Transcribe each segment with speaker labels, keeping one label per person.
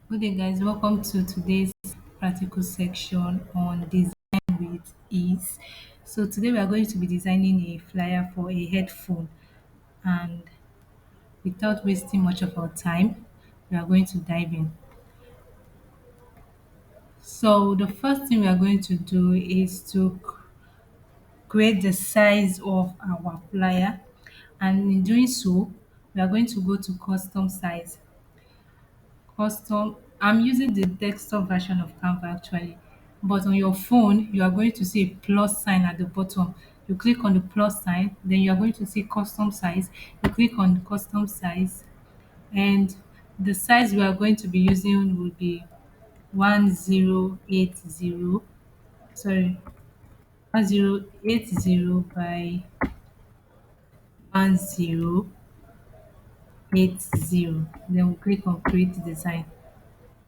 Speaker 1: Good day, guys. Welcome to today's practical section on design with ease. So, today we are going to be designing a flyer for a headphone, and without wasting much of our time, we are going to dive in. So, the first thing we are going to do is to create the size of our flyer, and in doing so, we are going to go to custom size. Custom, I'm using the desktop version of Canva actually, but on your phone you are going to see a plus sign at the bottom. You click on the plus sign, then you are going to see custom size. You click on custom size, and the size we are going to be using will be 1080, sorry, 1080 by 1080. Then we click on create design.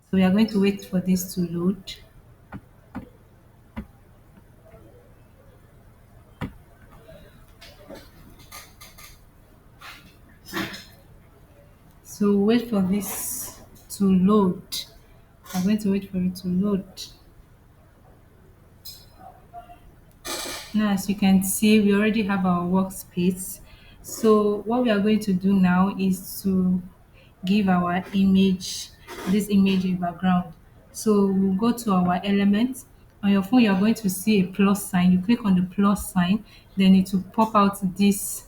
Speaker 1: So we are going to wait for this to load. So wait for this to load. I'm going to wait for it to load. Now, as you can see, we already have our workspace. So what we are going to do now is to give our image, this image a background. So we'll go to our element. On your phone, you're going to see a plus sign. You click on the plus sign, then it will pop out this,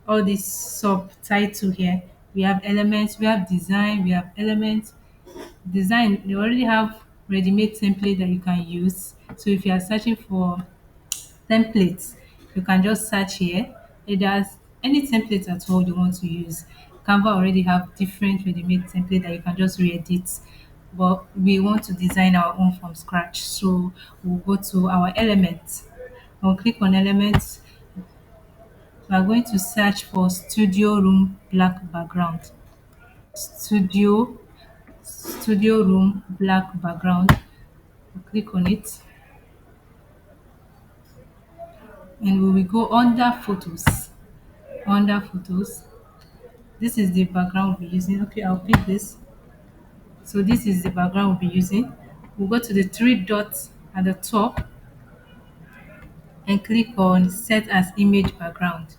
Speaker 1: all this subtitle here. We have elements, we have design, we have elements. Design, they already have ready-made template that you can use. So if you are searching for templates, you can just search here. It has any template at all you want to use. Canva already have different ready-made template that you can just re-edit, but we want to design our own from scratch. So we'll go to our elements. I'll click on elements. We are going to search for studio room black background. Studio room black background. Click on it, and we will go under photos. Under photos, this is the background we'll be using. Okay, I'll pick this. So this is the background we'll be using. We'll go to the three dots at the top and click on set as image background.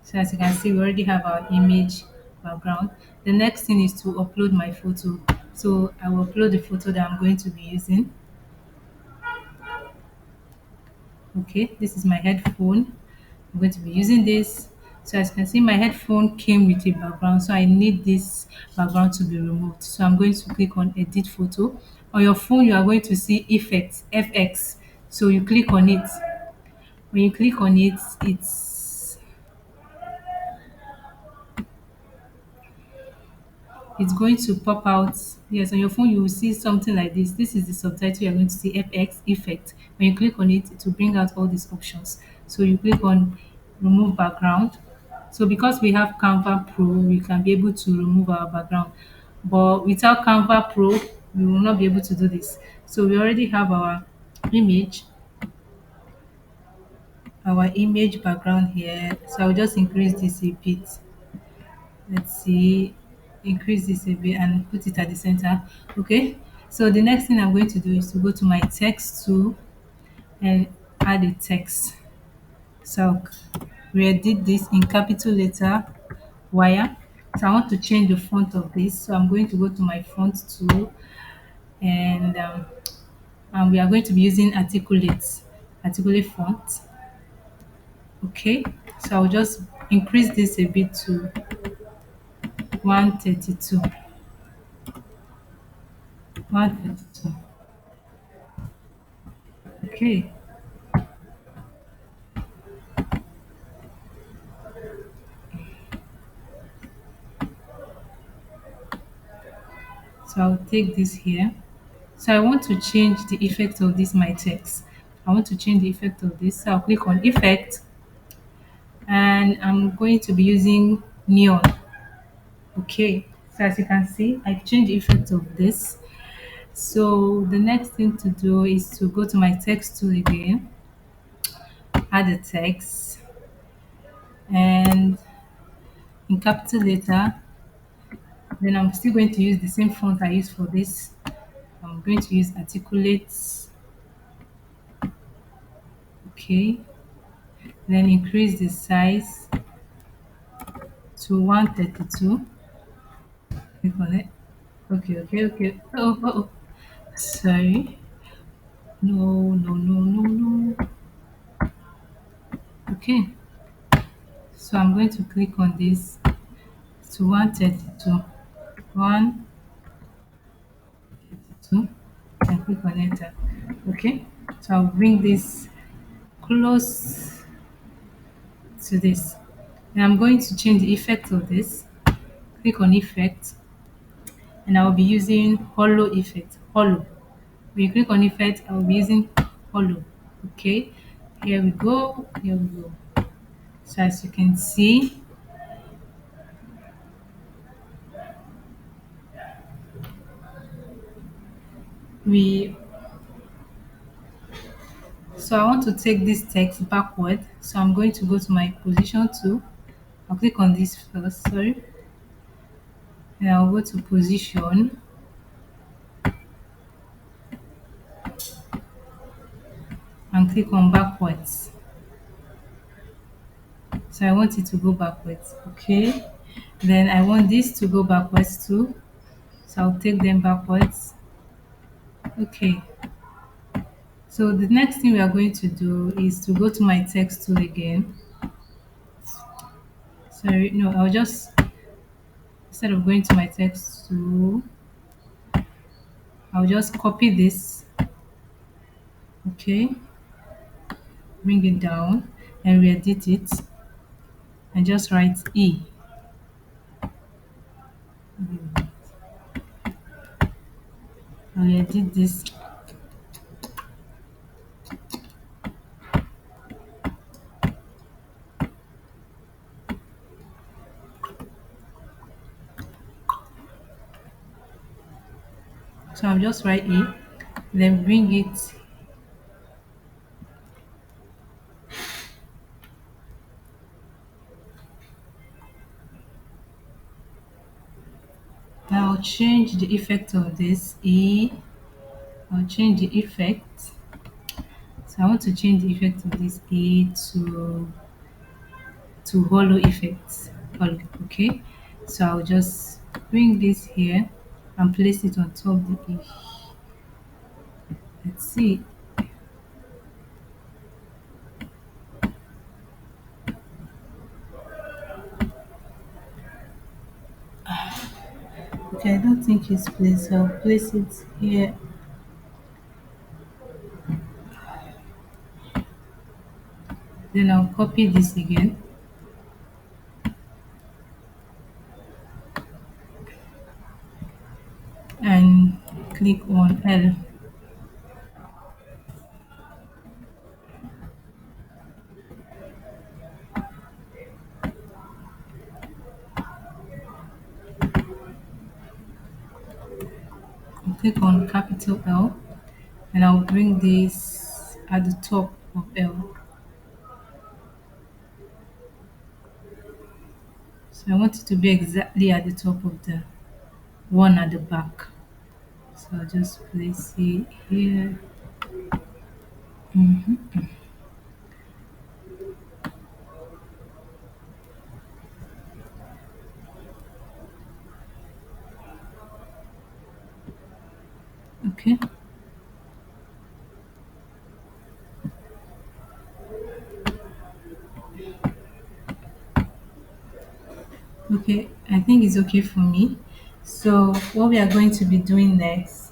Speaker 1: So as you can see, we already have our image background. The next thing is to upload my photo. So I will upload the photo that I'm going to be using. Okay, this is my headphone. I'm going to be using this. So as you can see, my headphone came with a background, so I need this background to be removed. So I'm going to click on edit photo. On your phone, you are going to see effects, FX. So you click on it. When you click on it, it's going to pop out. Yes, on your phone you will see something like this. This is the subtitle. You're going to see FX effect. When you click on it, it will bring out all these options. So you click on remove background. So because we have Canva Pro, we can be able to remove our background. But without Canva Pro, we will not be able to do this. So we already have image, our image background here. So I'll just increase this a bit. Let's see, increase this a bit and put it at the center. Okay, so the next thing I'm going to do is to go to my text tool and add a text. So we did this in capital letter wire. So I want to change the font of this, so I'm going to go to my font tool, and we are going to be using articulate font. Okay, so I'll just increase this a bit to 132. 132. Okay, so I'll take this here. So I want to change the effect of this my text. I want to change the effect of this. So I'll click on effect, and I'm going to be using neon. Okay. So as you can see, I've changed the effect of this. So the next thing to do is to go to my text tool again, add a text, and in capital letter Then I'm still going to use the same font I used for this. I'm going to use articulate. Okay. Then increase the size to 132. Click on it. Okay, okay, okay. Oh. Sorry. No, no, no, no, no. Okay. So I'm going to click on this to 132. 132. And click on enter. Okay. So I'll bring this close to this. And I'm going to change the effect of this. Click on effect, and I'll be using hollow effect. Hollow. When you click on effect, I'll be using hollow. Okay. Here we go. Here we go. So as you can see, we so I want to take this text backward. So I'm going to go to my position tool. I'll click on this first, sorry. And I'll go to position and click on backwards. So I want it to go backwards. Okay. Then I want this to go backwards too. So I'll take them backwards. Okay. So the next thing we are going to do is to go to my text tool again. Sorry, no, I'll just, instead of going to my text tool, I'll just copy this. Okay. Bring it down and re-edit it and just write E. I'll edit this. So I'll just write E, then bring it. I'll change the effect of this E. I'll change the effect. So I want to change the effect of this E to hollow effects. Hollow, okay. So I'll just bring this here and place it on top of the E. Let's see. Okay, I don't think it's placed. So I'll place it here. Then I'll copy this again and click on L. I'll click on capital L and I'll bring this at the top of L. So I want it to be exactly at the top of the one at the back. So I'll just place it here. Okay. Okay, I think it's okay for me. So what we are going to be doing next,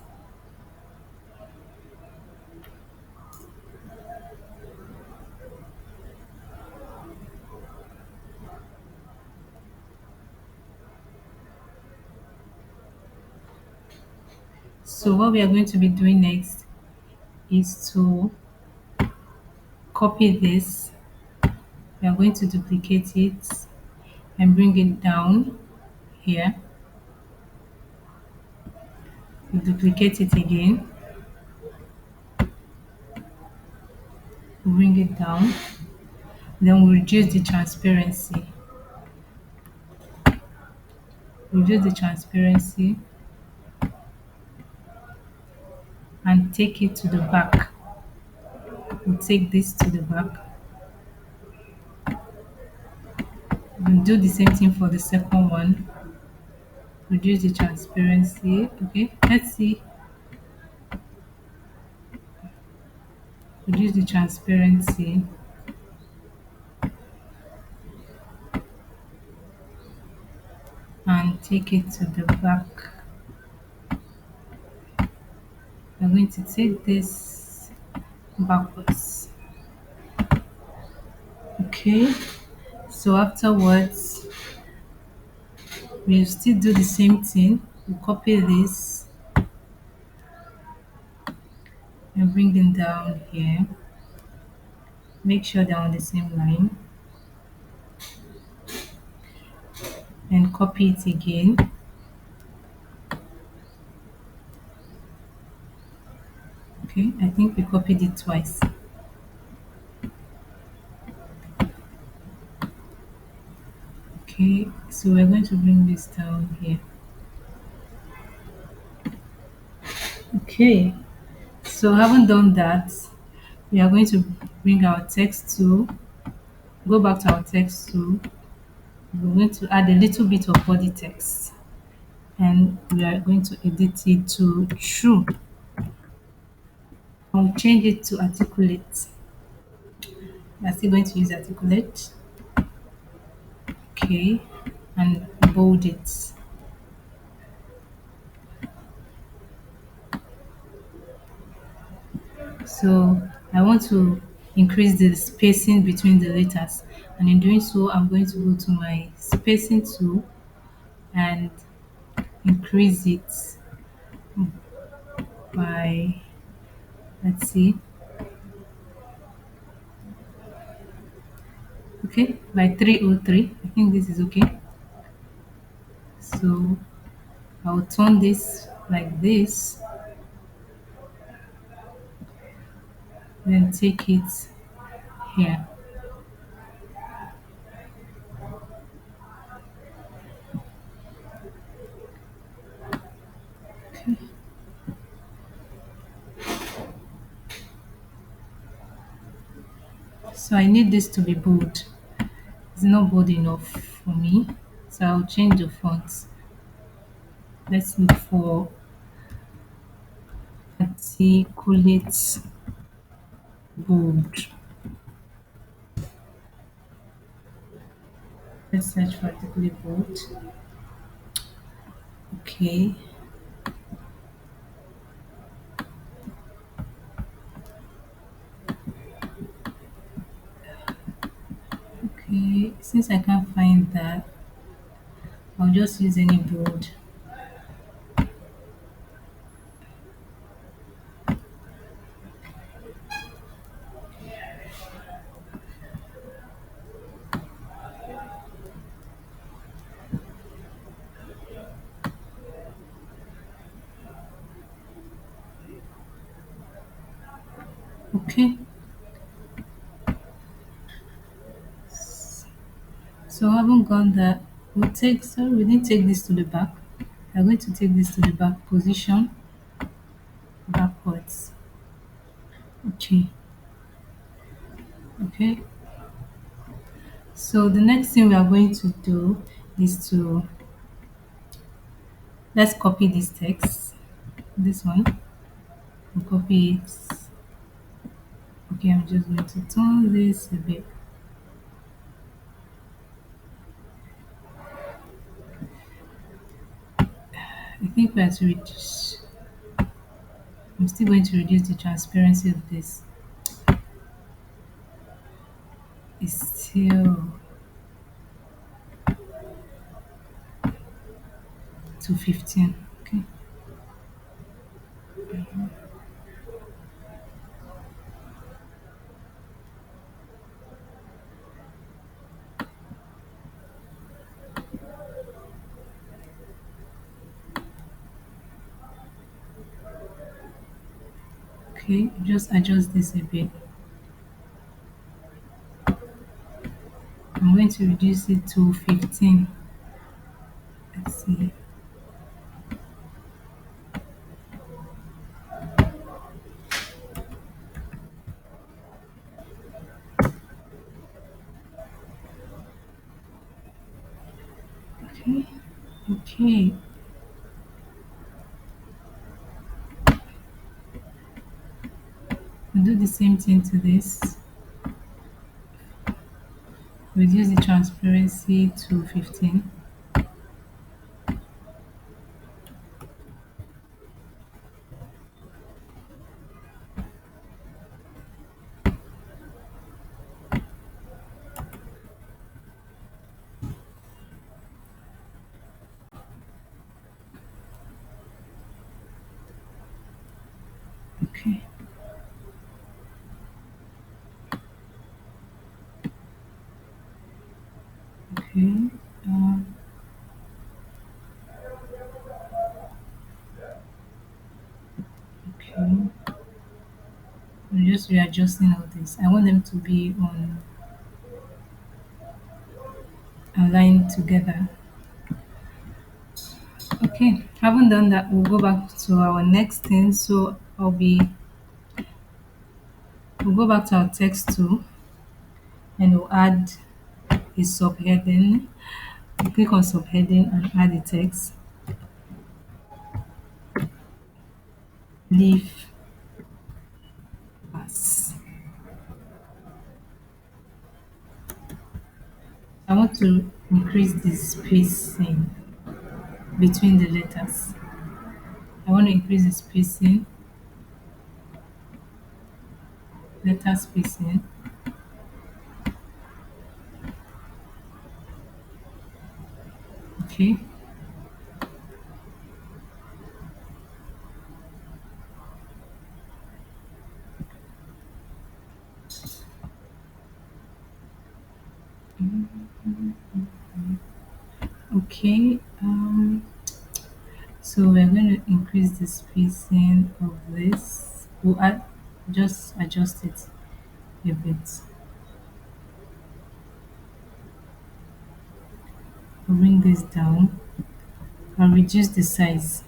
Speaker 1: so what we are going to be doing next is to copy this. We are going to duplicate it and bring it down here. We duplicate it again, bring it down, then we reduce the transparency. reduce the transparency and take it to the back. We'll take this to the back. We'll do the same thing for the second one. Reduce the transparency. Okay, let's see. Reduce the transparency and take it to the back. We're going to take this backwards. Okay, so afterwards, we'll still do the same thing. We'll copy this and bring them down here. Make sure they're on the same line and copy it again. Okay, I think we copied it twice. Okay, so we're going to bring this down here. Okay, so having done that, we are going to bring our text tool, go back to our text tool. We're going to add a little bit of body text and we are going to edit it to true. I'll change it to articulate. We're still going to use articulate. Okay, and bold it. So I want to increase the spacing between the letters, and in doing so I'm going to go to my spacing tool and increase it by, let's see, okay, by 303. I think this is okay. So I'll turn this like this, then take it here. So I need this to be bold. It's not bold enough for me, so I'll change the font. Let's look for articulate bold. Let's search for articulate bold. Okay. Okay. Since I can't find that, I'll just use any bold. Okay. So I haven't gone that. We didn't take this to the back. I'm going to take this to the back position backwards. Okay. Okay. So the next thing we are going to do is to, let's copy this text. This one. We'll copy it. Okay, I'm just going to turn this a bit. I think we have to reduce. I'm still going to reduce the transparency of this. It's still 215. Okay. Okay, just adjust this a bit. I'm going to reduce it to 15. Let's see. Okay, we do the same thing to this. Reduce the transparency to 15. Okay, okay, um, okay. I'm just readjusting all this. I want them to be on aligned together. Okay, haven't done that. We'll go back to our next thing. So we'll go back to our text tool and we'll add a subheading. We'll click on subheading and add the text. Leave pass. I want to increase the spacing between the letters. I want to increase the spacing, letter spacing. Okay. Okay. So we're going to increase the spacing of this. We'll add, just adjust it a bit. We'll bring this down and reduce the size.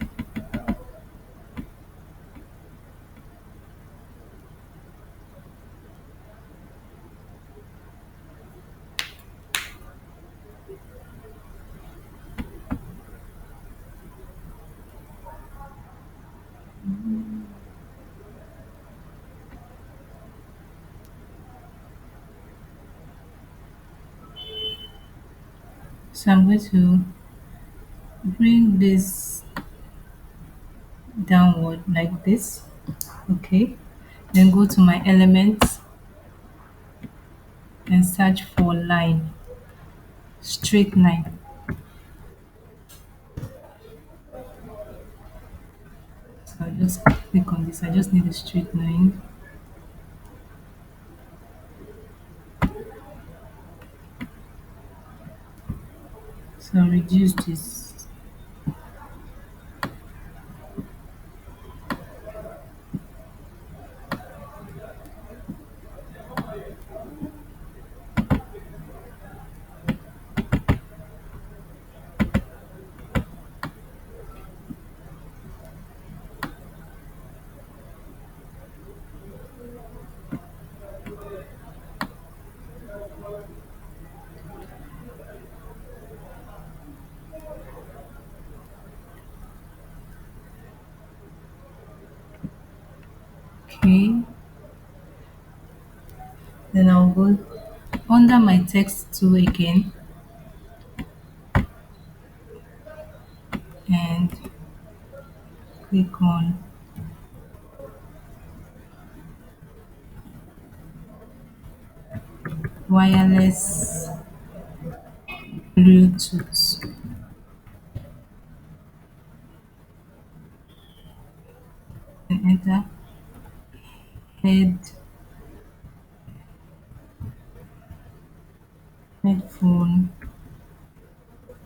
Speaker 1: So I'm going to bring this downward like this. Okay. Then go to my elements and search for line, straight line. So I'll just click on this. I just need a straight line. So I'll reduce this. Okay. Then I'll go under my text tool again and click on wireless Bluetooth and enter head headphone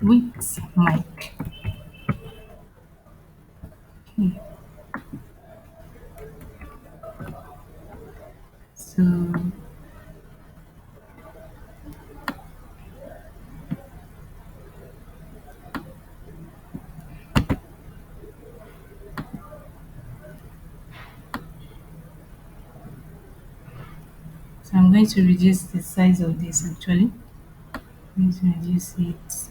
Speaker 1: with mic. Okay. So I'm going to reduce the size of this actually. I'm going to reduce it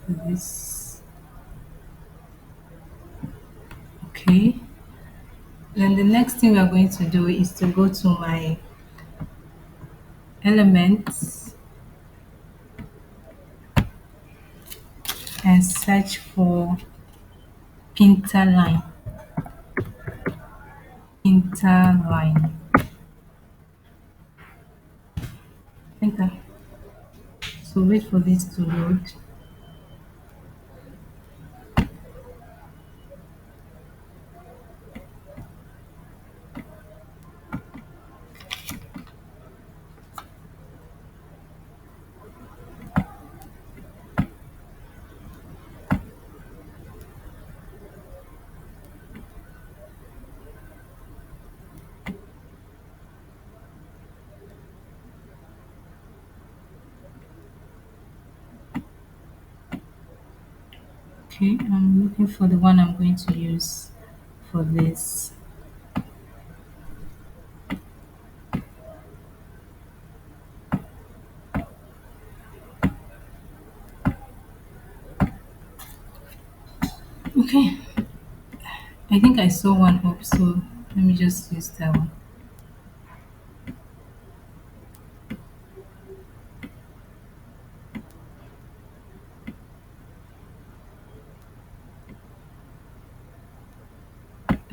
Speaker 1: to this. Okay. Then the next thing we are going to do is to go to my elements and search for interline. Interline. Enter. So wait for this to load. Okay, I'm looking for the one I'm going to use for this. Okay, I think I saw one up, so let me just use that one.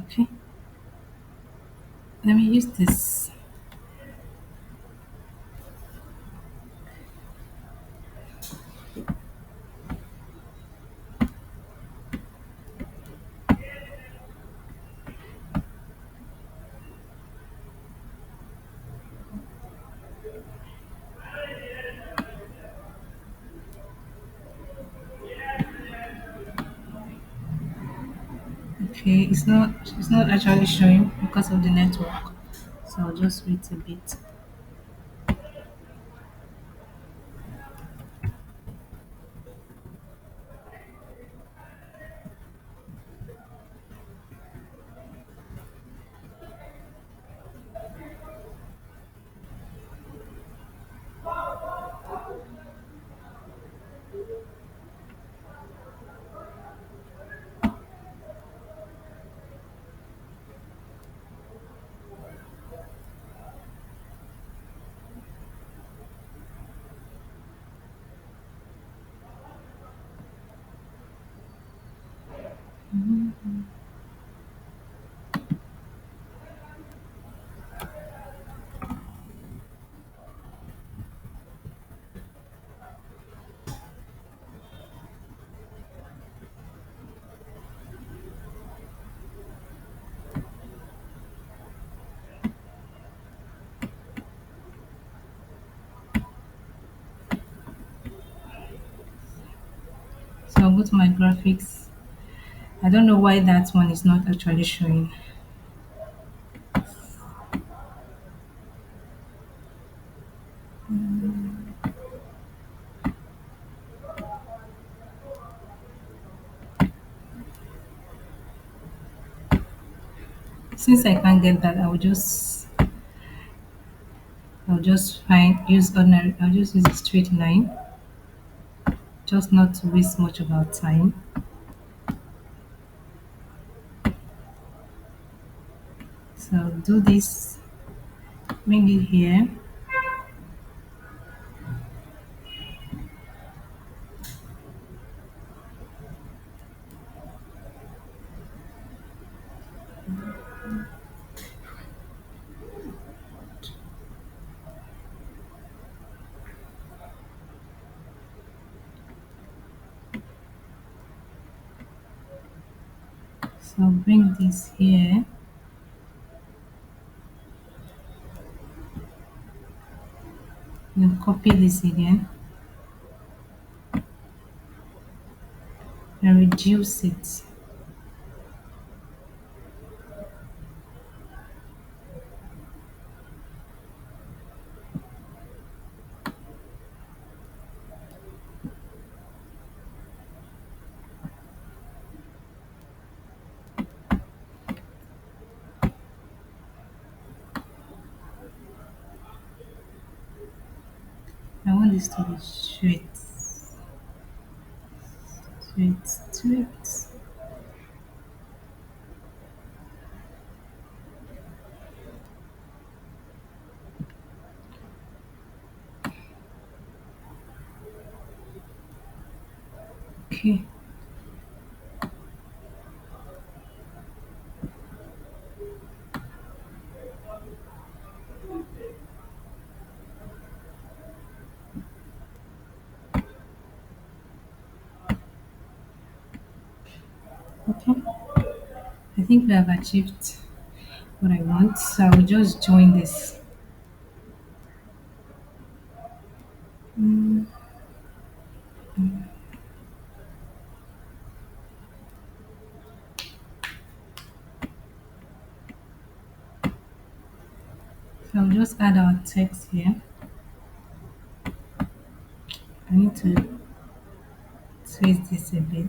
Speaker 1: Okay, let me use this. Okay, it's not actually showing because of the network. So I'll just wait a bit. So I'll go to my graphics. I don't know why that one is not actually showing. Since I can't get that, I'll just find use ordinary. I'll just use a straight line, just not to waste much of our time. So I'll do this, bring it here. So I'll bring this here. Then copy this again and reduce it. I want this to be straight. Wait, wait. Okay. Okay. I think we have achieved what I want. So I will just join this. So I'll just add our text here. I need to twist this a bit.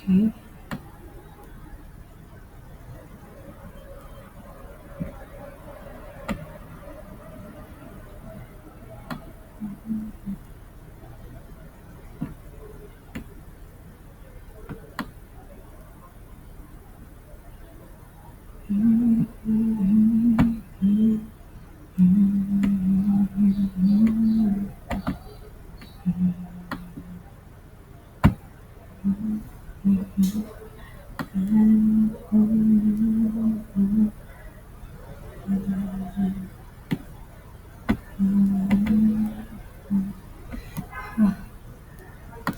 Speaker 1: Okay.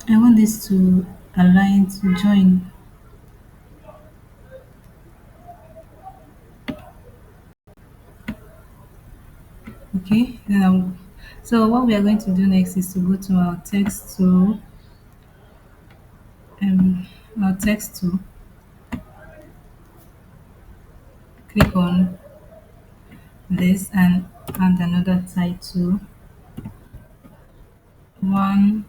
Speaker 1: I want this to align to join. Okay. So what we are going to do next is to go to um our text tool, click on this and another title, one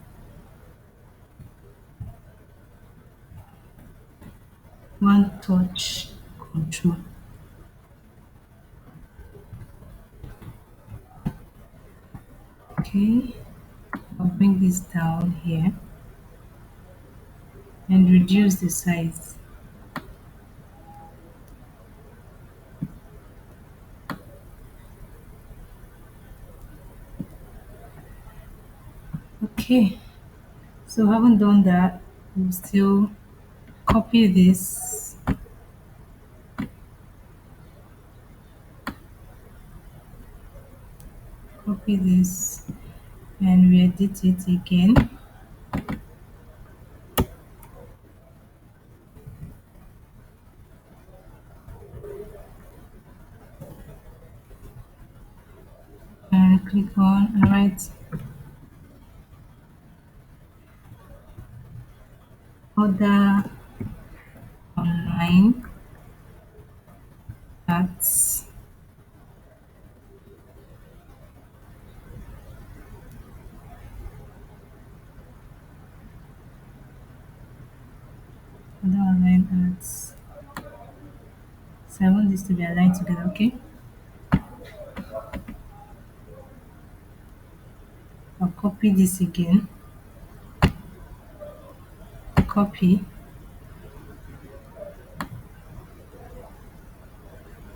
Speaker 1: one touch control. Okay, I'll bring this down here and reduce the size. Okay, so having done that, we'll still copy this, copy this, and re-edit it again. And click on and write other online arts. Other online arts. So I want this to be aligned together, okay? I'll copy this again, copy,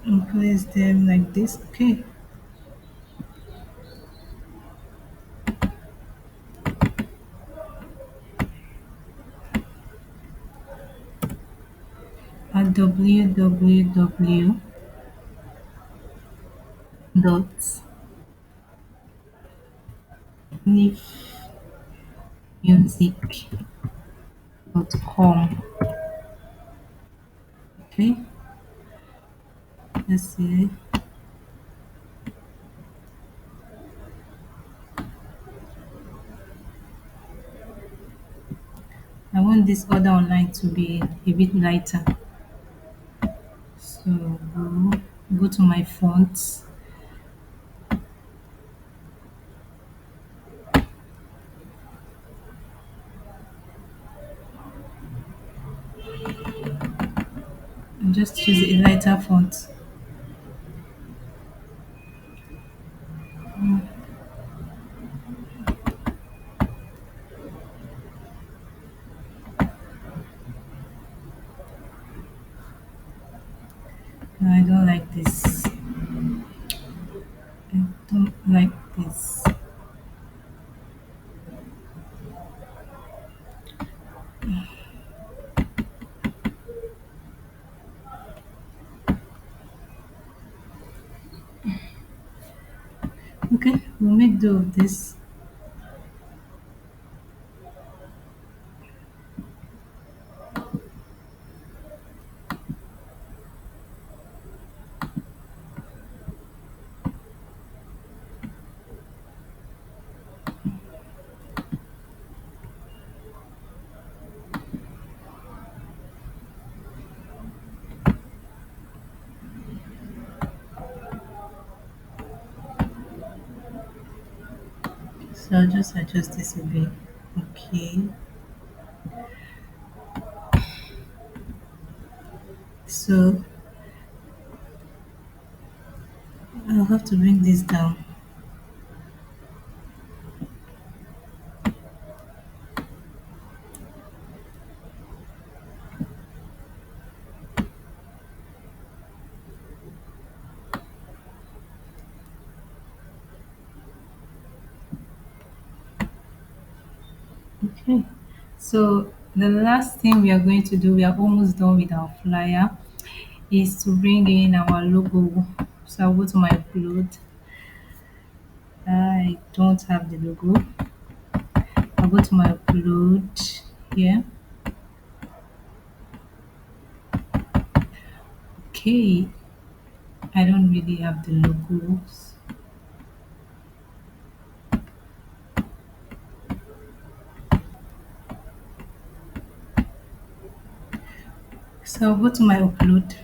Speaker 1: and place them like this, okay? At www dot nifmusic.com. Okay, let's see. I want this other online to be a bit lighter. So go to my fonts. And just choose a lighter font. I don't like this. I don't like this. Okay, we'll make do of this. So I'll just adjust this a bit. Okay. So I'll have to bring this down. Okay. So the last thing we are going to do, we are almost done with our flyer, is to bring in our logo. So I'll go to my upload. I don't have the logo. I'll go to my upload here. Okay. I don't really have the logos. So I'll go to my upload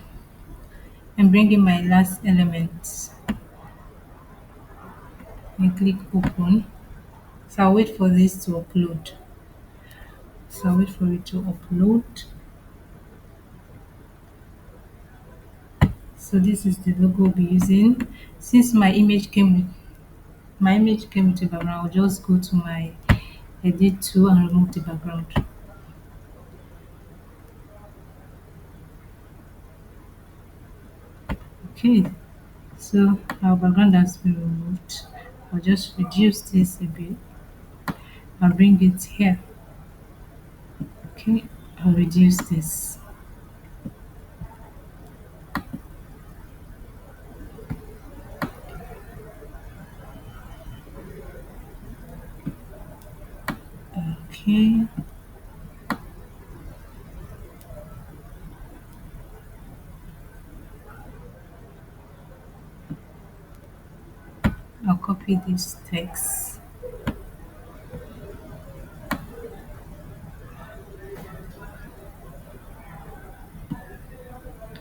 Speaker 1: and bring in my last element and click open. So I'll wait for this to upload. So I'll wait for it to upload. So this is the logo we'll be using. Since my image came with the background, I'll just go to my edit tool and remove the background. Okay, so our background has been removed. I'll just reduce this a bit and bring it here. Okay, I'll reduce this. Okay, I'll copy this text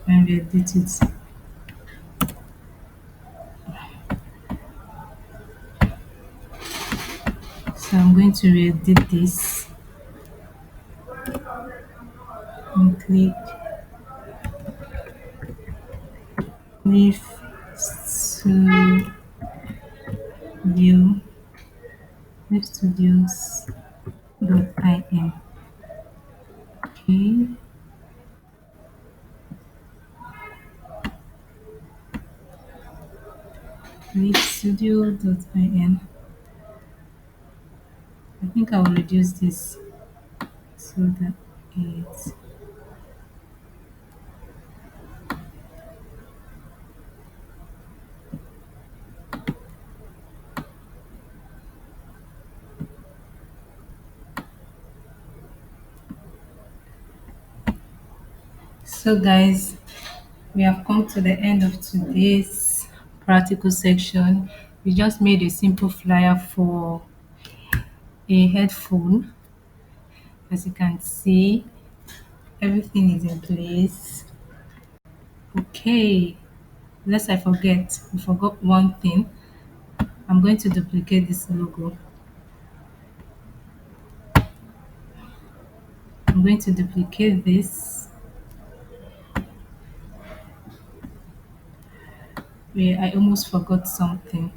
Speaker 1: and re-edit it. So I'm going to re-edit this and click leave to view studios.in. Okay, studio.in. I think I will reduce this so that it. So guys, we have come to the end of today's practical section. We just made a simple flyer for a headphone. As you can see, everything is in place. Okay, lest I forget, we forgot one thing. I'm going to duplicate this logo. I'm going to duplicate this where I almost forgot something.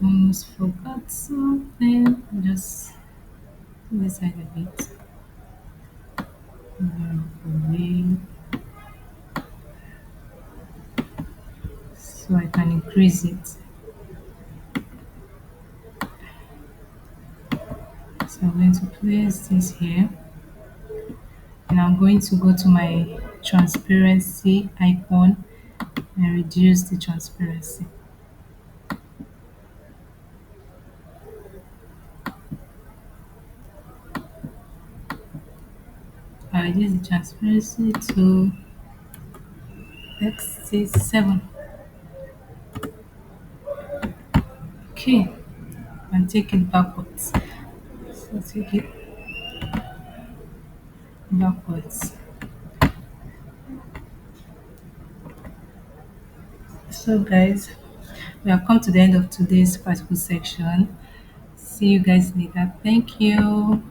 Speaker 1: Almost forgot something. Just put this side a bit. Away. So I can increase it. So I'm going to place this here, and I'm going to go to my transparency icon and reduce the transparency. I reduce the transparency to X7. Okay, and take it backwards. So take it backwards. So guys, we have come to the end of today's particle section. See you guys later. Thank you.